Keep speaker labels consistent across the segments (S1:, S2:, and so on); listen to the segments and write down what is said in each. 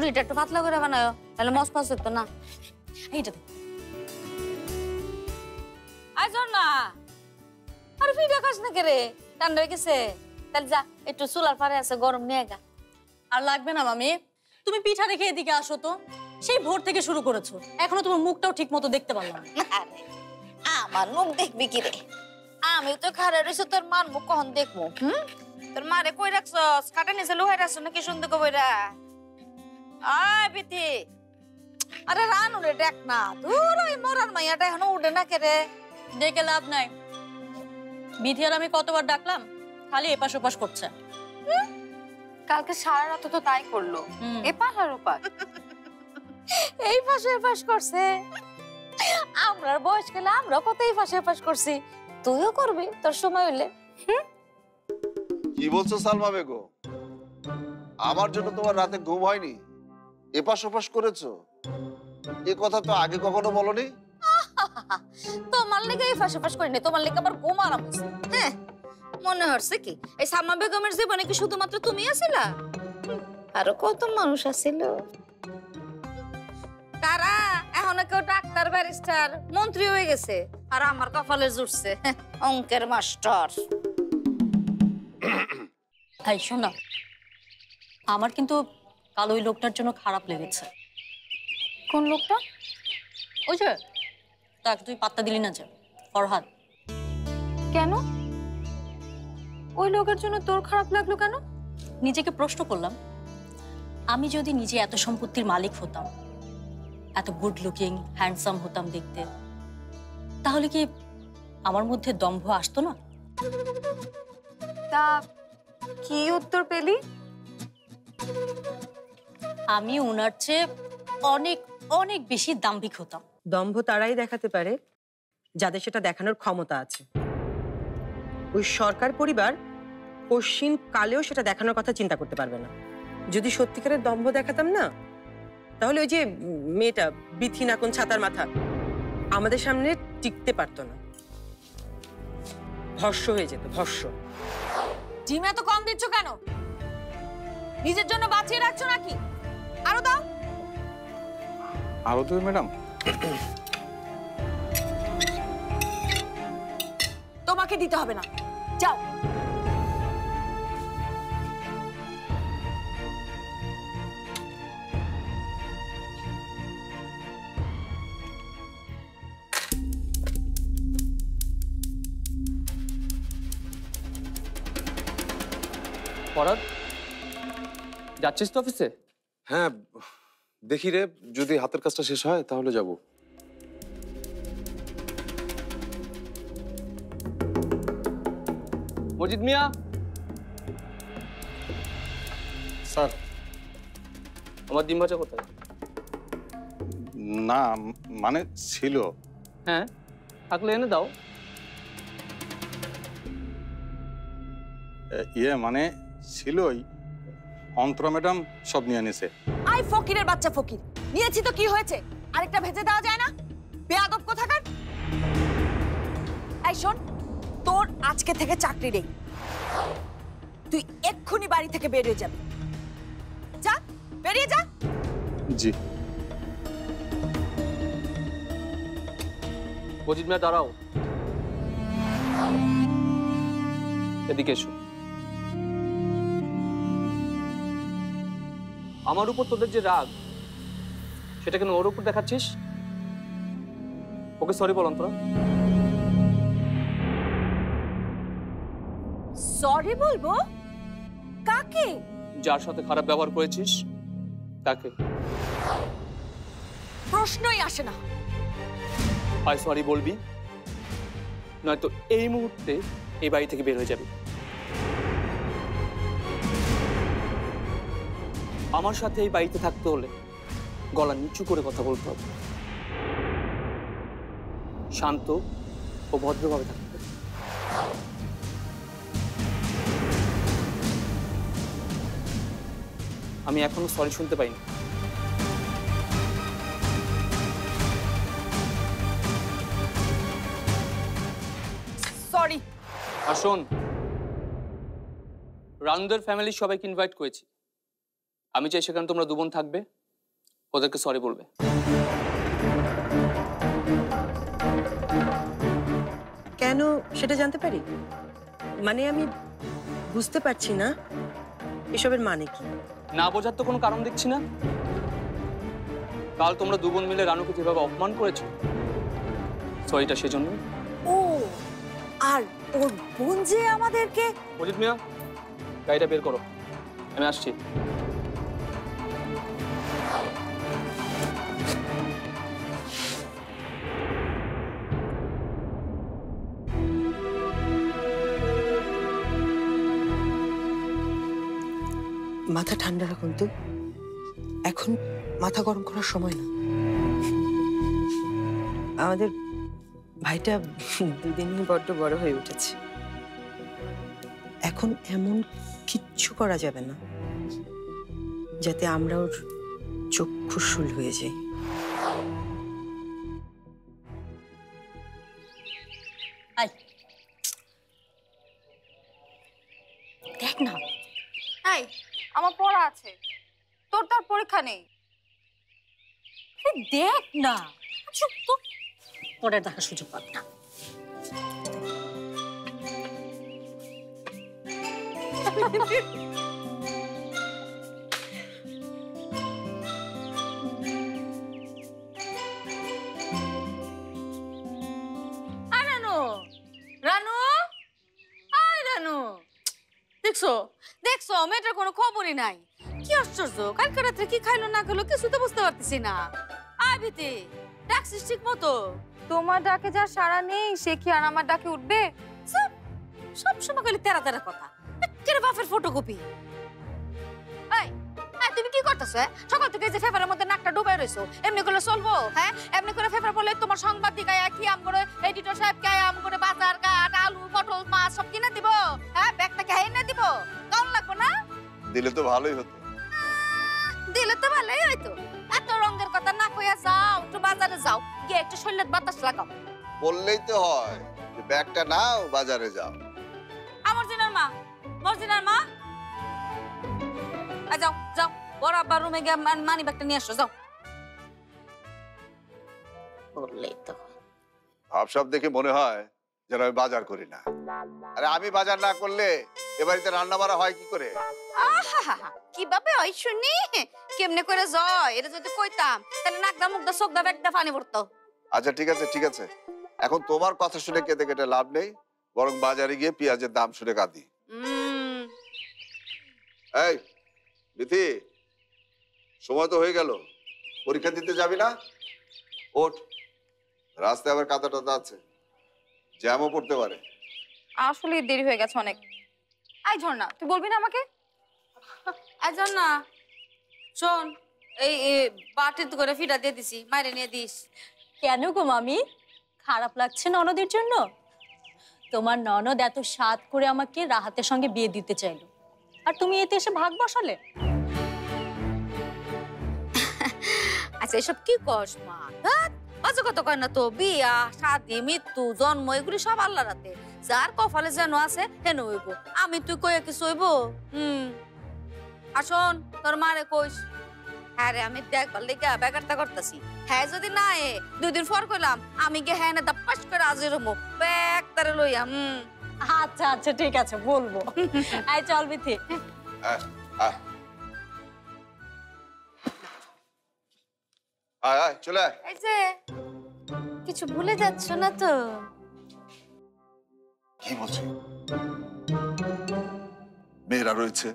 S1: মুড়িটা একটু পাতলা করে বানায়, তাহলে মসমস হতো না। এইটা আজ না আর ভিডিও কাজ না করে ঠান্ডা হয়ে গেছে। তাহলে যা একটু চুলার পারে আছে, গরম নিয়ে গা।
S2: আর লাগবে না মামি, তুমি পিঠা রেখে এদিকে আসো তো। সেই ভোর থেকে শুরু করেছো, এখনো তোমার মুখটাও ঠিক মতো দেখতে পারলাম না।
S1: আমার মুখ দেখবি কি রে? আমি তো খারাপ রয়েছে, তোর মার মুখ কখন দেখবো? তোর মারে কই রাখছস? কাটা নিচে লুহাই রাখছ নাকি সুন্দর কইরা? আয় বিতি, আরে রানু রে দেখ না, দূর ওই মরার মাইয়াটা এখনো উঠে না কে রে?
S2: ডেকে লাভ নাই, বিধি আর আমি কতবার ডাকলাম, খালি এপাশ ওপাশ করছে।
S3: কালকে সারা রাত তো তাই করলো, এপাশ আর ওপাশ।
S1: এই পাশে এপাশ করছে। আমরার বয়স গেলে আমরা কত এই পাশে এপাশ করছি, তুইও করবি তোর সময় হইলে।
S4: কি বলছো সালমা বেগম? আমার জন্য তোমার রাতে ঘুম হয়নি, এপাশ ওপাশ করেছো? এ কথা তো আগে কখনো বলনি।
S1: তোমার লেগে এই পাশে এপাশ করিনি, তোমার লেগে আবার ঘুম আরাম হয়েছে। হ্যাঁ, মনে হচ্ছে কি এই সালমা বেগমের জীবনে কি শুধুমাত্র তুমি আছিলা? আরো কত মানুষ আছিল। তারা এখন কেউ ডাক্তার, ব্যারিস্টার, মন্ত্রী হয়ে গেছে, আর আমার কপালে জুটছে অঙ্কের মাস্টার।
S2: তাই শোনা, আমার কিন্তু কাল ওই লোকটার জন্য খারাপ লেগেছে।
S3: কোন লোকটা?
S2: ওই যে তাকে তুই পাত্তা দিলি না যে, ফরহাদ।
S3: কেন? ওই লোকের জন্য তোর খারাপ লাগলো কেন?
S2: নিজেকে প্রশ্ন করলাম, আমি যদি নিজে এত সম্পত্তির মালিক হতাম, এত গুড লুকিং হ্যান্ডসাম হতাম দেখতে, তাহলে কি আমার মধ্যে দম্ভ আসতো না?
S3: তা কি উত্তর পেলি?
S2: আমি ওনার চেয়ে অনেক অনেক বেশি দাম্ভিক হতাম।
S5: দম্ভ তারাই দেখাতে পারে যাদের সেটা দেখানোর ক্ষমতা আছে। ওই সরকার পরিবার পশ্চিম কালেও সেটা দেখানোর কথা চিন্তা করতে পারবে না। যদি সত্যিকারের দম্ভ দেখাতাম না, তাহলে ওই যে মেয়েটা বিথি নাকন ছাতার মাথা আমাদের সামনে টিকতে পারতো না, ভস্য হয়ে যেত, ভস্য।
S1: ডিম এত কম দিচ্ছ কেন? নিজের জন্য বাঁচিয়ে রাখছো নাকি? আরো দাও।
S6: আরো তো ম্যাডাম।
S1: তোমাকে দিতে হবে না, যাও।
S7: ফরহাদ, যাচ্ছিস তো অফিসে?
S6: হ্যাঁ দেখি রে, যদি হাতের কাজটা শেষ হয় তাহলে যাব।
S7: মজিদ মিয়া।
S6: স্যার।
S7: আমার ডিম ভাজা কোথায়?
S6: না মানে ছিল।
S7: হ্যাঁ, থাকলে এনে দাও।
S6: ইয়ে মানে ছিলই, অন্তরা ম্যাডাম সব নিয়ে নিছে।
S1: আই ফকিরের বাচ্চা ফকির, নিয়েছি তো কি হয়েছে? আরেকটা ভেজে দেওয়া যায় না? বেয়াদব কোথাকার। এই শোন, তোর আজকে থেকে চাকরি নেই, তুই এক্ষুনি বাড়ি থেকে বেরিয়ে যাবি। যা, বেরিয়ে যা।
S6: জি।
S7: মজিদ মিয়া দাঁড়াও, এদিকে এসো। আমার উপর তোদের যে রাগ, সেটা কেন ওর উপর দেখাচ্ছিস? ওকে সরি বল অন্তরা।
S1: সরি বলবো? কাকে?
S7: যার সাথে খারাপ ব্যবহার করেছিস তাকে।
S1: প্রশ্নই আসে না।
S7: হয় সরি বলবি, নয়তো এই মুহূর্তে এই বাড়ি থেকে বের হয়ে যাবে। আমার সাথে এই বাড়িতে থাকতে হলে গলা নিচু করে কথা বলতে হবে, শান্ত ও ভদ্রভাবে থাকতে হবে। আমি এখনো সরি শুনতে পাইনি।
S1: সরি।
S7: আর শোন, রানুদের ফ্যামিলির সবাইকে ইনভাইট করেছি। আমি চাই সেখানে তোমরা দুবোন থাকবে, ওদেরকে সরি বলবে।
S5: কেন সেটা জানতে পারি? মানে আমি বুঝতে পারছি না এসবের মানে কি।
S7: না বোঝার তো কোনো কারণ দেখছি না। কাল তোমরা দু বোন মিলে রানুকে যেভাবে অপমান করেছো, সরিটা সেজন্য।
S1: ও আর তোর বোন যে আমাদেরকে।
S7: অজিত মিয়া, গাড়িটা বের করো, আমি আসছি।
S5: মাথা ঠান্ডা রাখুন তো, এখন মাথা গরম করার সময় না। আমাদের ভাইটা দুদিনই বড্ড বড় হয়ে উঠেছে, এখন এমন কিচ্ছু করা যাবে না যাতে আমরা ওর চক্ষুশূল হয়ে যাই।
S2: আয় দেখ না।
S3: এই আমার পড়া আছে, তোর তো আর পরীক্ষা নেই।
S2: দেখ না, চুপ তো, পরে দেখার সুযোগ পাবি না।
S1: রানু, রানু, আয় রানু। দেখছো দেখছো মেয়েটার কোনো খবরই নাই। কি আশ্চর্য, কালকে রাত্রে কি খাইলো না খেলো কিছু তো বুঝতে পারতেছি না। আয় বিতি, ডাকছিস ঠিক মতো?
S3: তোমার ডাকে যা সাড়া নেই, সে কি আর আমার ডাকে উঠবে?
S1: সব সময় খালি তেরা তেরা কথা, একেবারে বাপের ফটোকপি। এই তুমি কি করতেছো? সকাল থেকে যে পেপারের মধ্যে নাকটা ডুবাই রইছো, এমনি করে চলবো? হ্যাঁ, এমনি করে পেপার পড়লে তোমার সাংবাদিক আয়া কি আম করে, এডিটর সাহেব কে আম করে বাজার ঘাট আলু পটল মাছ সব কিনে দিব? হ্যাঁ, ব্যাগটা কে এনে দিব? কেমন লাগবে না?
S4: দিলে তো ভালোই হতো।
S1: দিলে তো ভালোই হইতো। এত রঙের কথা না কইয়া যাও, একটু বাজারে যাও, গিয়ে একটু শরীরের বাতাস লাগাও।
S4: বললেই তো হয় যে ব্যাগটা নাও, বাজারে যাও।
S1: আমার জিনার মা, মর্জিনার মা, যাও যাও, বড় আব্বার রুমে গিয়ে মানি ব্যাগটা নিয়ে আসো, যাও। বললেই তো।
S4: ভাবসাব দেখে মনে হয় যেন আমি বাজার করি না। আরে আমি বাজার না করলে এ বাড়িতে রান্না বাড়া হয় কি করে?
S1: আহাহাহা, কিভাবে হয় শুনি? কেমনে করে জয়? এটা যদি কইতাম তাহলে নাকদা মুখদা চোখদা ব্যাগদা পানি পড়তো।
S4: আচ্ছা ঠিক আছে ঠিক আছে, এখন তোমার কথা শুনে কেঁদে কেটে লাভ নেই, বরং বাজারে গিয়ে পেঁয়াজের দাম শুনে কাঁদি। এই বিথি, সময় তো হয়ে গেল, পরীক্ষা দিতে যাবি না? ওঠ, রাস্তায় আবার কাদা টাদা আছে, জ্যামও পড়তে পারে।
S3: আসলে দেরি হয়ে গেছে অনেক। আই ঝর্ণা, তুই বলবি না আমাকে?
S1: আজন না, শোন, এই বাটিতে করে ফিটা দিয়ে দিছি, মাইরে নিয়ে দিস।
S2: কেন গো মামি, খারাপ লাগছে ননদের জন্য? তোমার ননদ এত স্বাদ করে আমাকে রাহাতের সঙ্গে বিয়ে দিতে চাইলো, আর তুমি এতে এসে ভাগ বসালে।
S1: আচ্ছা এসব কি কস মা? বাজে কথা কয় না তো। বিয়া শাদি মৃত্যু জন্ম এগুলি সব আল্লাহর হাতে, যার কপালে যেন আছে হেন হইব। আমি তুই কইয়া কিছু হইব? আসুন তোর মারে কইস, হ্যাঁ রে আমি দেখবার লেগে ব্যাগারটা করতেছি। হ্যাঁ যদি না এ 2 দিন পর কইলাম আমি গে হ্যাঁ না দাপ্পাস করে আজির হমু ব্যাগ তারে লইয়া।
S2: আচ্ছা আচ্ছা ঠিক আছে, বলবো। আয় চল বিথি।
S4: আয় আয় চলে আয়।
S1: এই যে কিছু ভুলে যাচ্ছ না তো?
S4: কি বলছি? মেয়েরা রয়েছে।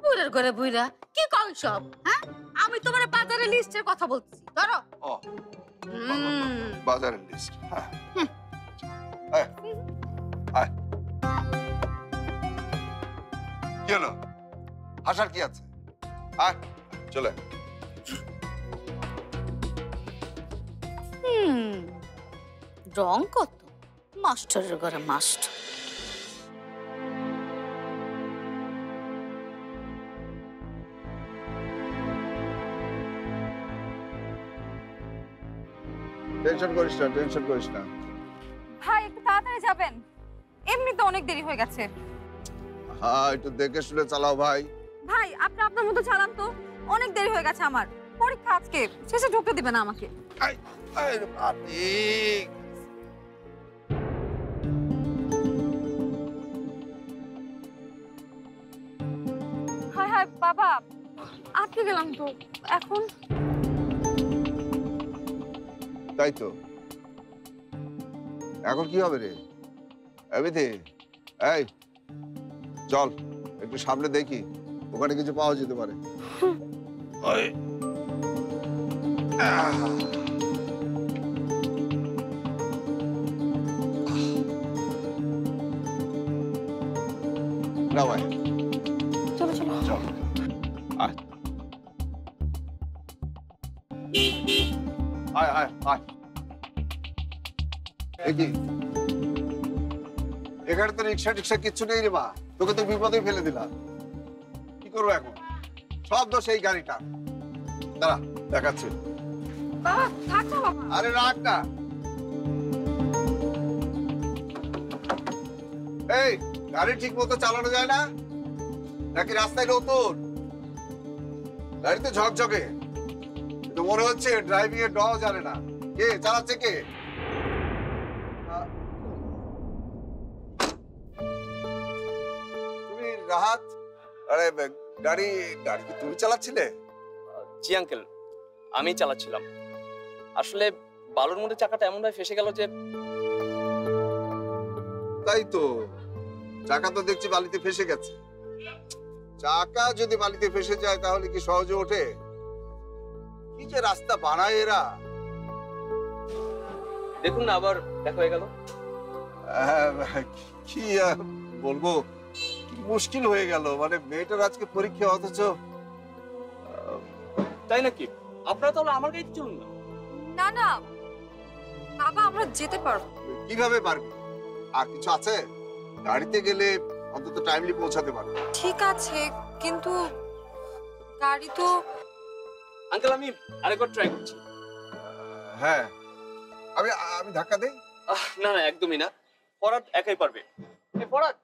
S1: বুইরার ঘরে বুইরা কি কল সব? হ্যাঁ, আমি তোমার বাজারের লিস্টের কথা বলছি, ধরো।
S4: ও বাজারের লিস্ট। হ্যাঁ কি হলো, হাসার কি আছে? আয় চলে।
S1: রং কত মাস্টারের ঘরে মাস্টার।
S4: টেনশন করিস না, টেনশন করিস না।
S3: ভাই একটু তাড়াতাড়ি যাবেন, এমনি তো অনেক দেরি হয়ে গেছে।
S4: হ্যাঁ একটু দেখে শুনে চালাও ভাই,
S3: ভাই আপনি আপনার মতো চালান তো, অনেক দেরি হয়ে গেছে আমার পরীক্ষা আজকে, শেষে ঢুকতে দিবে না আমাকে। হায় হায় বাবা, আটকে গেলাম তো এখন।
S4: তাই তো, এখন কি হবে রে? এমনিতে এই চল একটু সামনে দেখি, ওখানে কিছু পাওয়া যেতে পারে। ওই। না ভাই,
S3: চলো চলো
S4: চল আয় আয় আয় আয়। দেখি এখানে তো রিক্সা টিক্সা কিচ্ছু নেই রে মা, তোকে তো বিপদে ফেলে দিলাম। কি করবো এখন? সব দোষ এই গাড়িটা। দাঁড়া দেখাচ্ছি।
S3: বাবা থাক না বাবা।
S4: আরে রাখ না। এই গাড়ি ঠিক মতো চালানো যায় না নাকি রাস্তায় নতুন? গাড়িতে ঝকঝকে, তো মনে হচ্ছে ড্রাইভিং এর ডও জানে না। কে চালাচ্ছে কে? তুমি রাহাত? আরে গাড়ি গাড়ি কি তুমি চালাচ্ছিলে?
S7: জি আঙ্কেল, আমি চালাচ্ছিলাম। আসলে বালুর মধ্যে চাকাটা এমনভাবে ফেসে গেল যে।
S4: তাই তো, চাকা তো দেখছি বালিতে ফেসে গেছে। চাকা যদি বালিতে ফেসে যায় তাহলে কি সহজে ওঠে? কি যে রাস্তা বানায় এরা।
S7: দেখুন না, আবার দেখা হয়ে গেল।
S4: কি আর বলবো, কি মুশকিল হয়ে গেল। মানে মেয়েটার আজকে পরীক্ষা, অথচ
S7: তাই নাকি? আপনারা তাহলে আমার গাড়িতে চলুন না।
S3: না না বাবা, আমরা যেতে পারবো।
S4: কিভাবে পারবি? আর কিছু আছে? গাড়িতে গেলে অন্তত টাইমলি পৌঁছাতে পারবে।
S3: ঠিক আছে, কিন্তু গাড়ি তো।
S7: আঙ্কেল আমি আরেকবার ট্রাই করছি।
S4: হ্যাঁ, আমি আমি ধাক্কা দেই।
S7: না না, একদমই না, ফরহাদ একাই পারবে। ফরহাদ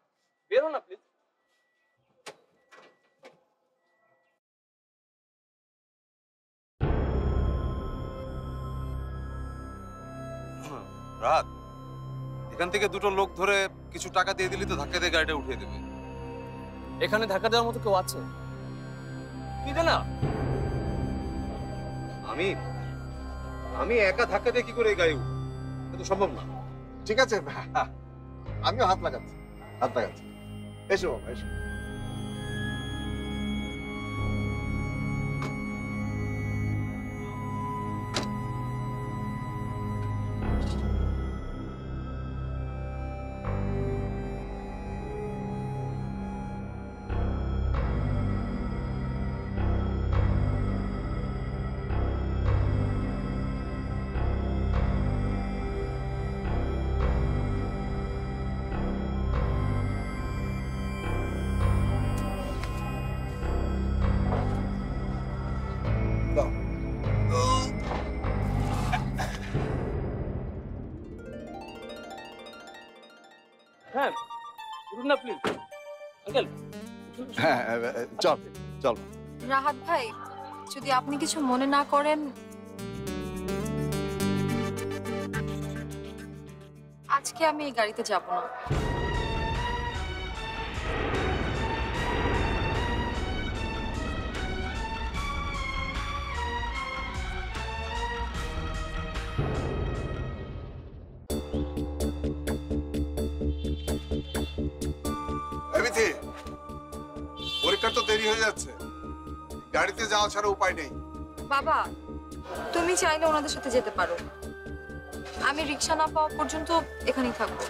S7: বের হন না প্লিজ।
S8: রাত, এখান থেকে দুটো লোক ধরে কিছু টাকা দিয়ে দিলি তো ধাক্কা দিয়ে গাড়িটা উঠিয়ে দেবে।
S7: এখানে ধাক্কা দেওয়ার মতো কেউ আছে? তুই দে না।
S8: আমি একা ধাক্কা দিয়ে কি করে এই গাড়ি উঠবো? এটা তো সম্ভব না।
S4: ঠিক আছে, আমিও হাত লাগাচ্ছি। এসো বাবা, এসো।
S7: হ্যাঁ উঠুন না প্লিজ আঙ্কেল।
S4: হ্যাঁ চল চল।
S3: রাহাত ভাই, যদি আপনি কিছু মনে না করেন, আজকে আমি এই গাড়িতে যাব না।
S4: পরীক্ষা তো দেরি হয়ে যাচ্ছে, গাড়িতে যাওয়া ছাড়া উপায় নেই।
S3: বাবা, তুমি চাইলে ওনাদের সাথে যেতে পারো, আমি রিক্সা না পাওয়া পর্যন্ত এখানেই থাকবো।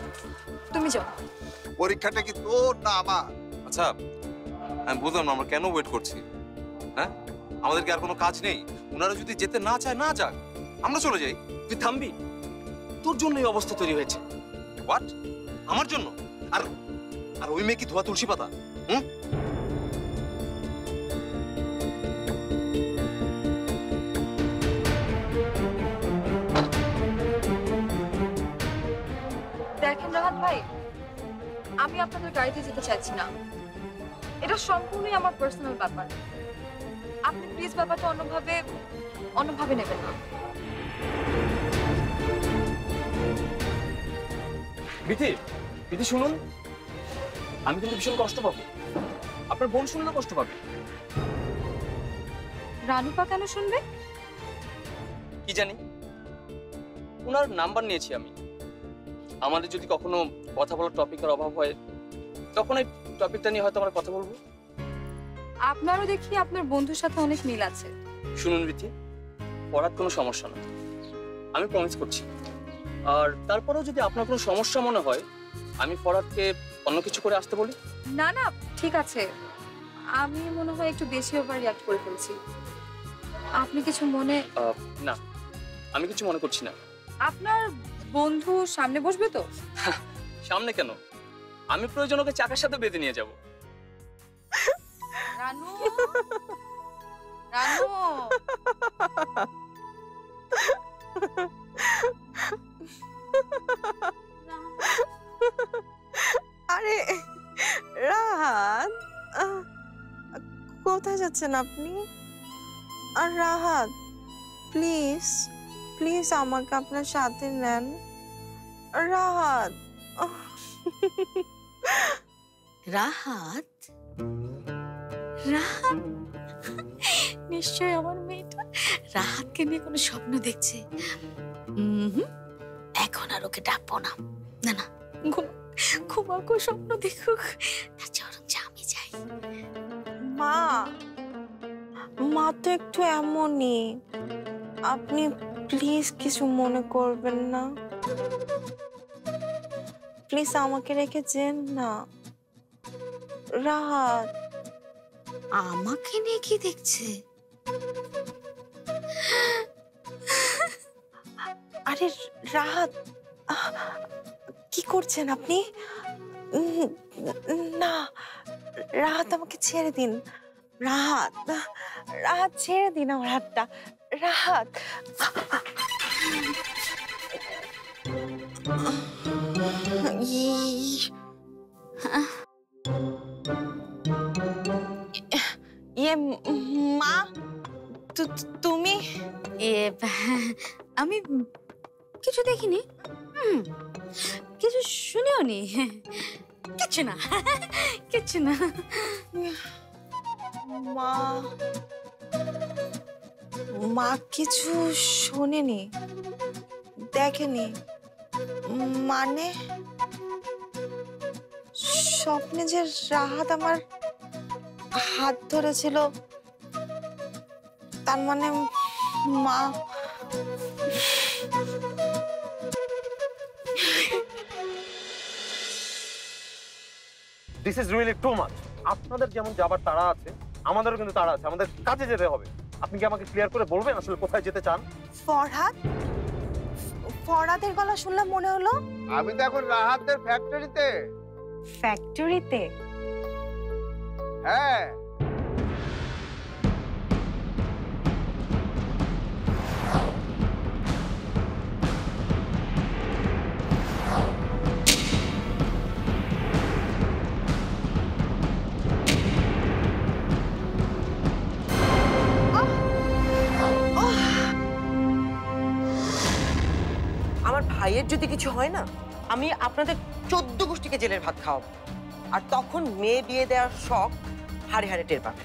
S3: তুমি যাও।
S4: পরীক্ষাটা কি তোর না আমার?
S8: আচ্ছা আমি বুঝলাম না, আমরা কেন ওয়েট করছি? হ্যাঁ, আমাদের কি আর কোনো কাজ নেই? ওনারা যদি যেতে না চায় না যাক, আমরা চলে যাই।
S7: তুই থামবি? তোর জন্য এই অবস্থা তৈরি হয়েছে।
S8: হোয়াট? আমার জন্য? আর আর ওই মেয়ে কি ধোয়া তুলসী পাতা? হুম,
S3: দেখেন রাহাত ভাই, আমি আপনাদের গাড়িতে যেতে চাইছি না। এটা সম্পূর্ণই আমার পার্সোনাল ব্যাপার। আপনি প্লিজ ব্যাপারটা অন্যভাবে নেবেন না।
S7: বিধি শুনুন, আমি কিন্তু ভীষণ কষ্ট পাবো, আপনার বোন শুনলে কষ্ট পাবে।
S3: রানুপা কেন শুনবে?
S7: কি জানি, ওনার নাম্বার নিয়েছি আমি। আমাদের যদি কখনো কথা বলার টপিকের অভাব হয়, তখন এই টপিকটা নিয়ে হয়তো আমরা কথা বলবো।
S3: আপনারও দেখি আপনার বন্ধুর সাথে অনেক মিল আছে।
S7: শুনুন বিধি, পড়ার কোনো সমস্যা না, আমি প্রমিস করছি। আর তারপরেও যদি আপনার কোনো সমস্যা মনে হয়, আমি ফরহাদকে অন্য কিছু করে আসতে বলি।
S3: না না, ঠিক আছে। আমি মনে হয় একটু বেশি ওভার রিঅ্যাক্ট করে ফেলছি। আপনি কিছু মনে?
S7: না, আমি কিছু মনে করছি না।
S3: আপনার বন্ধু সামনে বসবে তো?
S7: সামনে কেন, আমি প্রয়োজন ওকে চাকার সাথে বেঁধে নিয়ে যাব।
S1: রানু, রানু,
S9: আরে রাহাত, কোথায় যাচ্ছেন আপনি? আর রাহাত, প্লিজ প্লিজ আমাকে আপনার সাথে নেন। রাহাত,
S1: রাহাত, রাহাত, নিশ্চয় আমার মেয়েটা রাহাতকে নিয়ে কোনো স্বপ্ন দেখছে। এখন আর ওকে ডাকবো না। না না, ঘুমাকো, স্বপ্ন দেখুক, তার বরঞ্চ আমি যাই।
S9: মা, মা তো একটু এমনই, আপনি প্লিজ কিছু মনে করবেন না। প্লিজ আমাকে রেখে যেন না। রাহাত,
S1: আমাকে নিয়ে কি দেখছে?
S9: আরে রাহাত, কি করছেন আপনি? না রাহাত, আমাকে ছেড়ে দিন। রাহাত, রাহাত ছেড়ে দিন আমার হাতটা। রাহাত, ইয়ে মা, তুমি?
S1: আমি কিছু দেখিনি, কিছু শুনেও নি, কিছু না, কিছু না।
S9: মা, মা কিছু শোনেনি, দেখেনি? মানে স্বপ্নে যে রাহাত আমার হাত ধরেছিল, তার মানে মা।
S10: This is really too much. আপনাদের যেমন যাবার তাড়া আছে, আমাদেরও কিন্তু তাড়া আছে, আমাদের কাজে যেতে হবে। আপনি কি আমাকে ক্লিয়ার করে বলবেন আসলে কোথায় যেতে চান?
S9: ফরহাদ, ফরহাদের গলা শুনলে মনে হলো
S4: আমি তো এখন রাহাতের ফ্যাক্টরিতে।
S9: ফ্যাক্টরিতে?
S4: হ্যাঁ,
S5: আমার ভাইয়ের যদি কিছু হয় না, আমি আপনাদের 14 গোষ্ঠীকে জেলের ভাত খাওয়াবো। আর তখন মেয়ে বিয়ে দেওয়ার শখ হাড়ে হাড়ে টের পাবে।